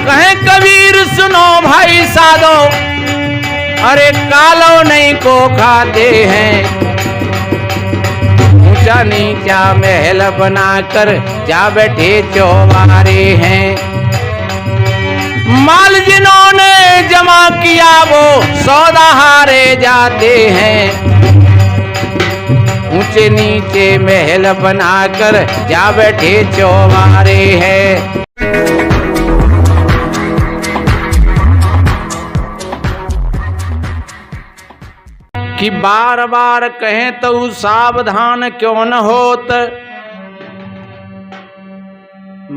कहें कबीर सुनो भाई साधो, अरे कालो नहीं को खाते हैं। ऊंचा नीचा महल बनाकर जा बैठे चौबारे हैं। माल जिन्होंने जमा किया वो सौदा हारे जाते हैं। ऊंचे नीचे महल बनाकर जा बैठे चौबारे हैं। कि बार बार कहें तो सावधान क्यों न होत,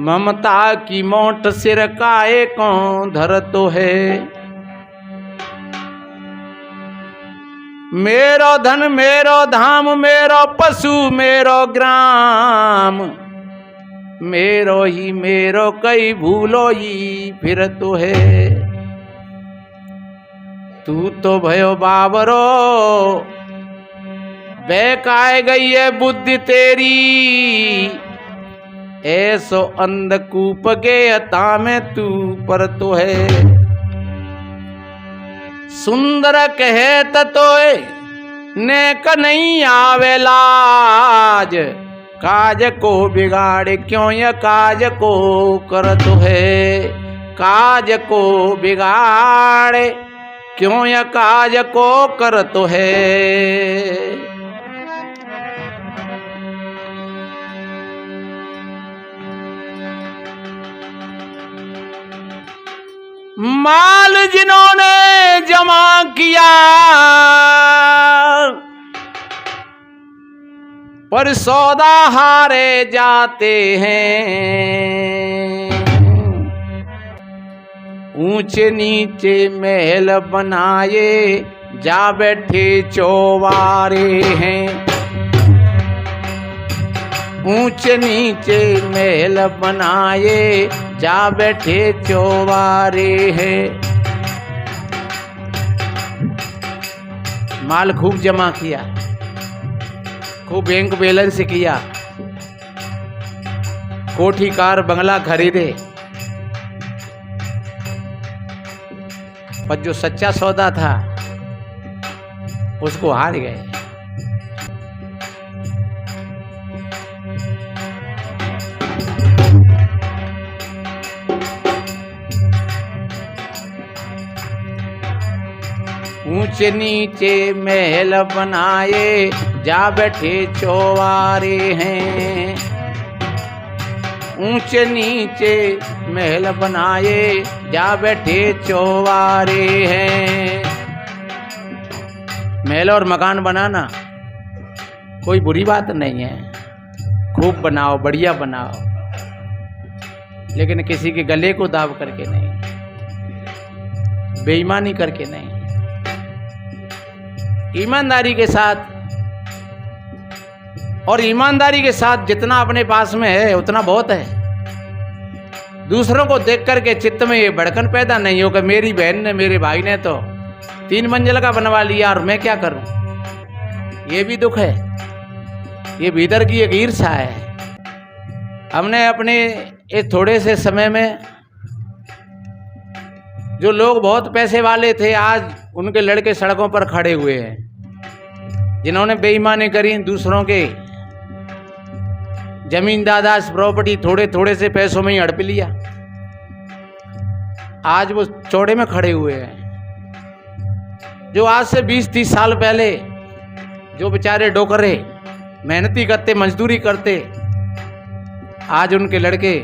ममता की मोट सिर काए कौन धर तो है। मेरो धन मेरो धाम मेरो पशु मेरो ग्राम, मेरो ही मेरो कई भूलो ही फिर तो है। तू तो भयो बाबरो बेकाए गई है बुद्धि तेरी, ऐसो अंधकूप गेयता में तू पर तो है। सुंदर कहे ततोए नेक नहीं आवे लाज, काज को बिगाड़ क्यों ये काज को कर तो है। काज को बिगाड़ क्यों ये काज को कर तो है। माल जिन्होंने जमा किया पर सौदा हारे जाते हैं। ऊंचे नीचे महल बनाए जा बैठे चौबारे हैं। ऊंचे नीचे महल बनाए जा बैठे चौबारे हैं। माल खूब जमा किया, खूब बैंक बैलेंस किया, कोठी कार बंगला खरीदे, पर जो सच्चा सौदा था उसको हार गए। ऊंचे नीचे महल बनाए जा बैठे चौबारे हैं। ऊंचे नीचे महल बनाए जा बैठे चौबारे हैं। महल और मकान बनाना कोई बुरी बात नहीं है, खूब बनाओ, बढ़िया बनाओ, लेकिन किसी के गले को दाब करके नहीं, बेईमानी करके नहीं, ईमानदारी के साथ। और ईमानदारी के साथ जितना अपने पास में है उतना बहुत है। दूसरों को देख करके चित्त में ये भड़कन पैदा नहीं हो कि मेरी बहन ने मेरे भाई ने तो 3 मंजिल का बनवा लिया और मैं क्या करूं। ये भी दुख है, ये भीतर की एक ईर्ष्या है। हमने अपने इस थोड़े से समय में जो लोग बहुत पैसे वाले थे आज उनके लड़के सड़कों पर खड़े हुए हैं, जिन्होंने बेईमानी करी, दूसरों के जमीन दादाज प्रॉपर्टी थोड़े थोड़े से पैसों में ही हड़प लिया, आज वो चौड़े में खड़े हुए हैं। जो आज से 20-30 साल पहले जो बेचारे डोकरे मेहनती करते, मजदूरी करते, आज उनके लड़के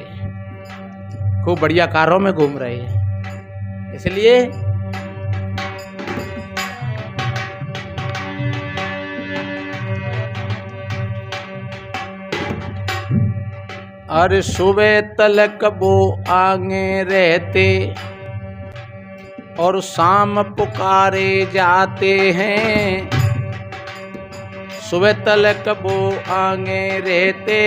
खूब बढ़िया कारों में घूम रहे हैं। इसलिए अरे सुबह तलक वो आगे रहते और शाम पुकारे जाते हैं। सुबह तलक वो आगे रहते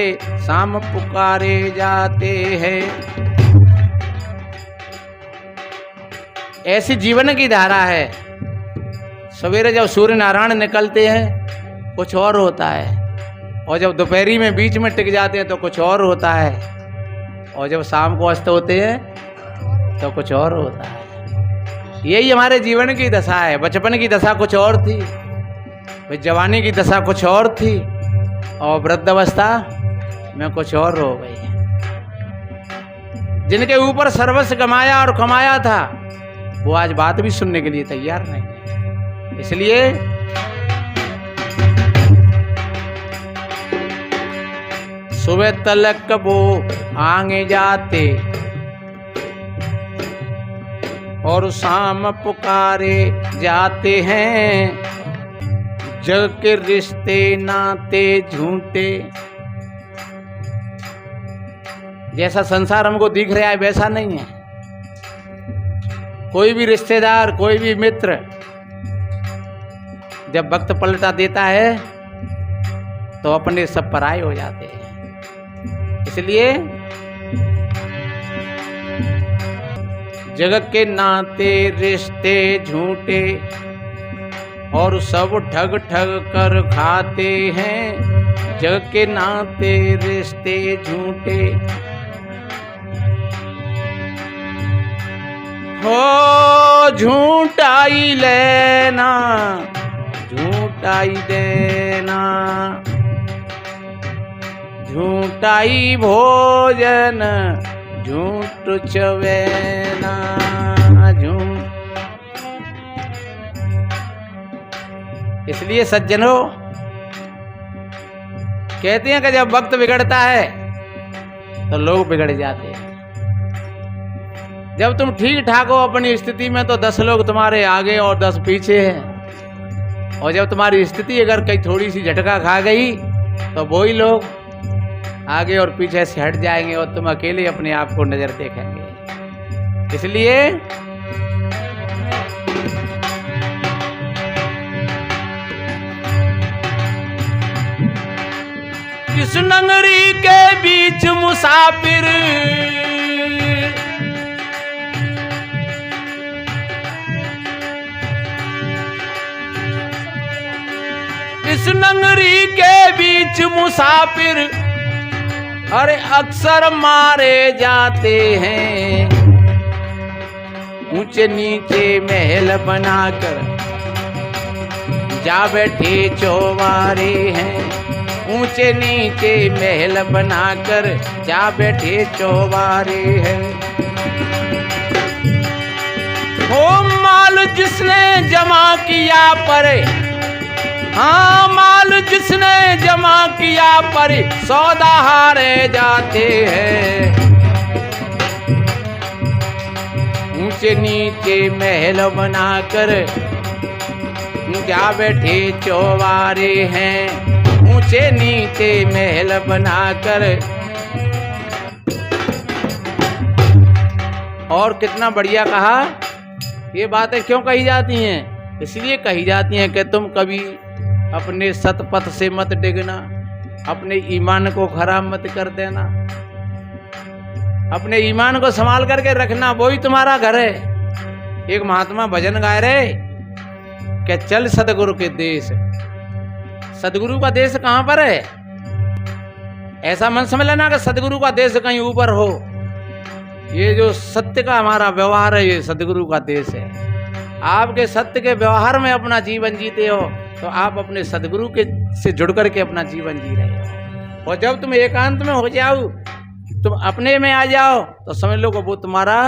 शाम पुकारे जाते हैं। ऐसी जीवन की धारा है। सवेरे जब सूर्य नारायण निकलते हैं कुछ और होता है, और जब दोपहरी में बीच में टिक जाते हैं तो कुछ और होता है, और जब शाम को अस्त होते हैं तो कुछ और होता है। यही हमारे जीवन की दशा है। बचपन की दशा कुछ और थी, फिर जवानी की दशा कुछ और थी, और वृद्धावस्था में कुछ और हो गई। जिनके ऊपर सर्वस्व कमाया और कमाया था, वो आज बात भी सुनने के लिए तैयार नहीं है। इसलिए सुबह तलक वो आगे जाते और शाम पुकारे जाते हैं। जग के रिश्ते नाते झूठे। जैसा संसार हमको दिख रहा है वैसा नहीं है। कोई भी रिश्तेदार, कोई भी मित्र जब वक्त पलटा देता है तो अपने सब पराये हो जाते हैं। इसलिए जगत के नाते रिश्ते झूठे और सब ठग ठग कर खाते हैं। जग के नाते रिश्ते झूठे हो झूठाई लेना, झूठाई देना, झूठाई भोजन झूठ चवेना। इसलिए सज्जनों कहते हैं कि जब वक्त बिगड़ता है तो लोग बिगड़ जाते हैं। जब तुम ठीक ठाक हो अपनी स्थिति में तो 10 लोग तुम्हारे आगे और 10 पीछे हैं, और जब तुम्हारी स्थिति अगर कहीं थोड़ी सी झटका खा गई तो वही लोग आगे और पीछे से हट जाएंगे और तुम अकेले अपने आप को नजर देखेंगे। इसलिए इस नगरी के बीच मुसाफिर इस नगरी के बीच मुसाफिर अरे अक्सर मारे जाते हैं। ऊंचे नीचे महल बनाकर जा बैठे चौबारे हैं। ऊंचे नीचे महल बनाकर जा बैठे चौबारे हैं। वो माल जिसने जमा किया परे, हाँ माल जिसने जमा किया पर सौदा हारे जाते हैं। ऊंचे नीचे महल बनाकर जा बैठे चौबारे हैं। ऊंचे नीचे महल बनाकर। और कितना बढ़िया कहा। ये बातें क्यों कही जाती हैं? इसलिए कही जाती हैं कि तुम कभी अपने सतपथ से मत डिगना, अपने ईमान को खराब मत कर देना, अपने ईमान को संभाल करके रखना, वही तुम्हारा घर है। एक महात्मा भजन गाए रहे कि चल सदगुरु के देश। सदगुरु का देश कहाँ पर है? ऐसा मन समझ लेना कि सदगुरु का देश कहीं ऊपर हो। ये जो सत्य का हमारा व्यवहार है, ये सदगुरु का देश है। आपके सत्य के व्यवहार में अपना जीवन जीते हो तो आप अपने सदगुरु के से जुड़ करके अपना जीवन जी रहे हो। और जब तुम एकांत में हो जाओ, तुम अपने में आ जाओ, तो समझ लो कि वो तुम्हारा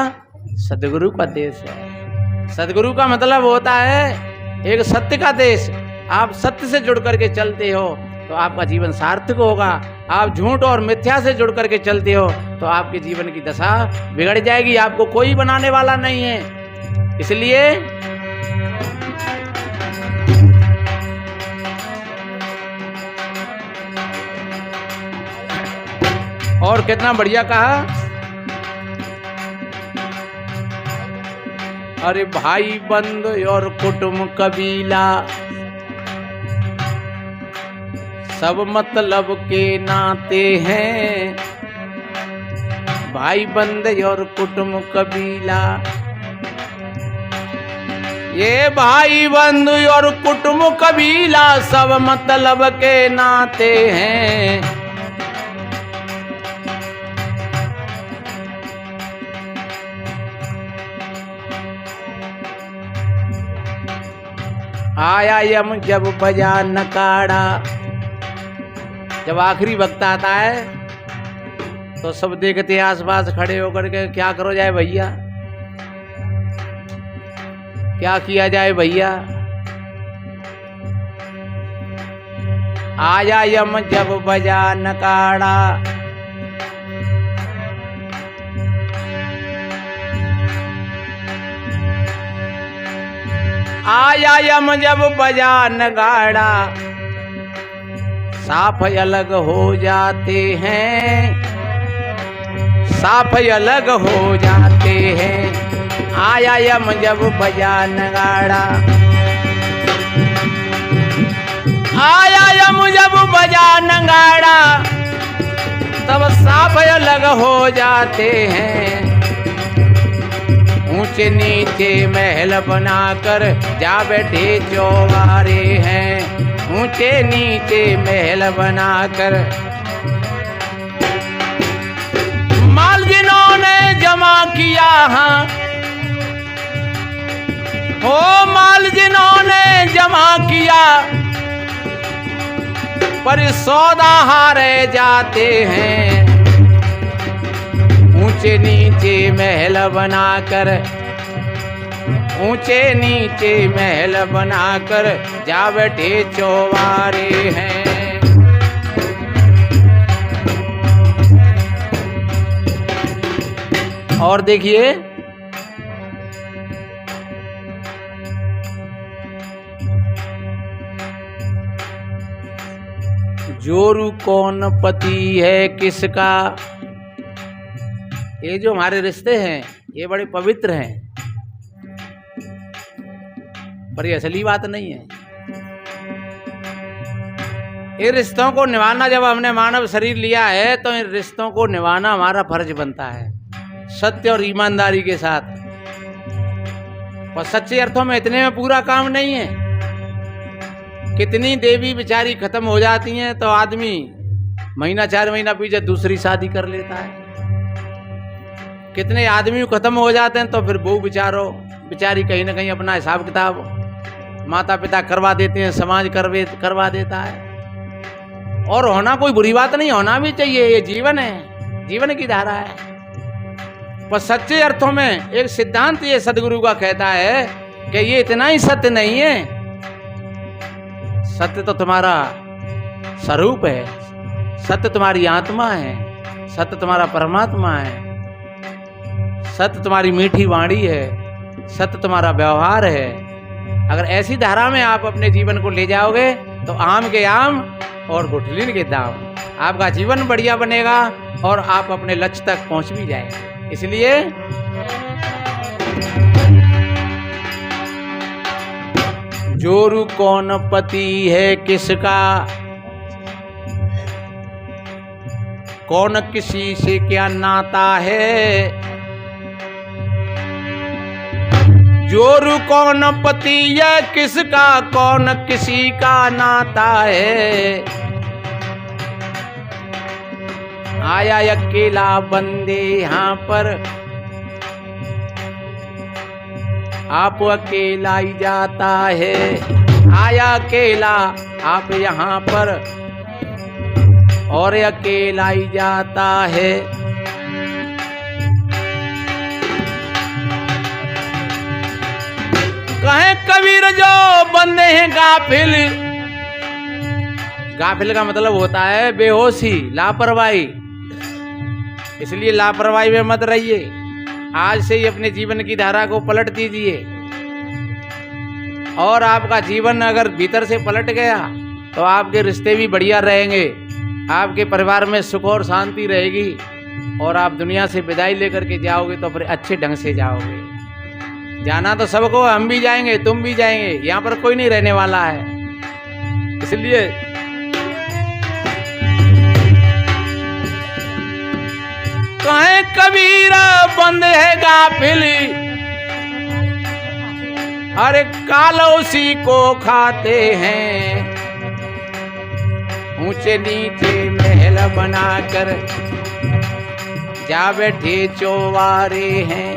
सदगुरु का देश है। सदगुरु का मतलब होता है एक सत्य का देश। आप सत्य से जुड़ करके चलते हो तो आपका जीवन सार्थक होगा। आप झूठ और मिथ्या से जुड़ करके चलते हो तो आपके जीवन की दशा बिगड़ जाएगी। आपको कोई बनाने वाला नहीं है। इसलिए और कितना बढ़िया कहा। अरे भाई बंद और कुटुंब कबीला सब मतलब के नाते हैं। भाई बंद और कुटुंब कबीला, ये भाई बंधु और कुटुंब कबीला सब मतलब के नाते हैं। आया यम जब बजा नकाड़ा। जब आखिरी वक्त आता है तो सब देखते हैं आसपास खड़े होकर के, क्या करो जाए भैया, क्या किया जाए भैया। आया यम जब बजा नकाड़ा। आया यम जब बजा नगाड़ा, साफ अलग हो जाते हैं, साफ अलग हो जाते हैं। आया यम जब बजा नगाड़ा। आया यम जब बजा नगाड़ा, तब साफ अलग हो जाते हैं। ऊंचे नीचे महल बनाकर जा बैठे चौबारे हैं। ऊंचे नीचे महल बनाकर माल जिन्होंने जमा किया, हाँ हो माल जिन्होंने जमा किया, पर सौदा हारे जाते हैं। ऊंचे नीचे महल बनाकर, ऊंचे नीचे महल बनाकर जा बैठे चौबारे हैं। और देखिए जोरू कौन पति है किसका। ये जो हमारे रिश्ते हैं ये बड़े पवित्र हैं, पर ये असली बात नहीं है। इन रिश्तों को निभाना, जब हमने मानव शरीर लिया है तो इन रिश्तों को निभाना हमारा फर्ज बनता है, सत्य और ईमानदारी के साथ। पर सच्चे अर्थों में इतने में पूरा काम नहीं है। कितनी देवी बेचारी खत्म हो जाती हैं तो आदमी महीना 4 महीना पीछे दूसरी शादी कर लेता है। कितने आदमी खत्म हो जाते हैं तो फिर बहू बेचारी कहीं ना कहीं अपना हिसाब किताब माता पिता करवा देते हैं, समाज करवा देता है। और होना कोई बुरी बात नहीं, होना भी चाहिए, ये जीवन है, जीवन की धारा है। पर सच्चे अर्थों में एक सिद्धांत ये सदगुरु का कहता है कि ये इतना ही सत्य नहीं है। सत्य तो तुम्हारा स्वरूप है, सत्य तुम्हारी आत्मा है, सत्य तुम्हारा परमात्मा है, सत्य तुम्हारी मीठी वाणी है, सत्य तुम्हारा व्यवहार है। अगर ऐसी धारा में आप अपने जीवन को ले जाओगे तो आम के आम और गुठलिन के दाम, आपका जीवन बढ़िया बनेगा और आप अपने लक्ष्य तक पहुंच भी जाएंगे। इसलिए जोरू कौन पति है किसका, कौन किसी से क्या नाता है। जोरू कौन पति है किसका, कौन किसी का नाता है। आया अकेला बंदे यहाँ पर, आप अकेला ही जाता है। आया अकेला आप यहाँ पर और अकेला ही जाता है। कहे कबीर जो बंदे हैं गाफिल। गाफिल का मतलब होता है बेहोशी, लापरवाही। इसलिए लापरवाही में मत रहिए। आज से ही अपने जीवन की धारा को पलट दीजिए और आपका जीवन अगर भीतर से पलट गया तो आपके रिश्ते भी बढ़िया रहेंगे, आपके परिवार में सुख और शांति रहेगी और आप दुनिया से विदाई लेकर के जाओगे तो फिर अच्छे ढंग से जाओगे। जाना तो सबको, हम भी जाएंगे, तुम भी जाएंगे, यहाँ पर कोई नहीं रहने वाला है। इसलिए कहे कबीरा बंद है गाफिल, अरे काल उसी को खाते हैं। ऊंचे नीचे महल बनाकर जा बैठे चौबारे हैं।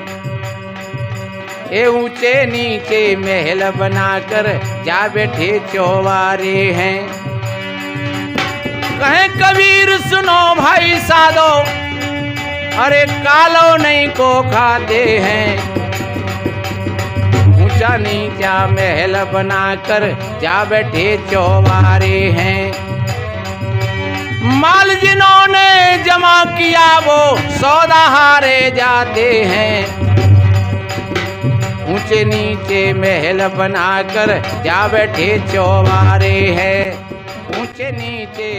ये ऊंचे नीचे महल बनाकर जा बैठे चौबारे हैं। कहे कबीर सुनो भाई साधो, अरे कालो नहीं को खाते हैं। ऊंचा नीचा महल बनाकर जा बैठे चौबारे हैं। माल जिन्होंने जमा किया वो सौदा हारे जाते हैं। ऊंचे नीचे महल बनाकर जा बैठे चौबारे हैं। ऊंचे नीचे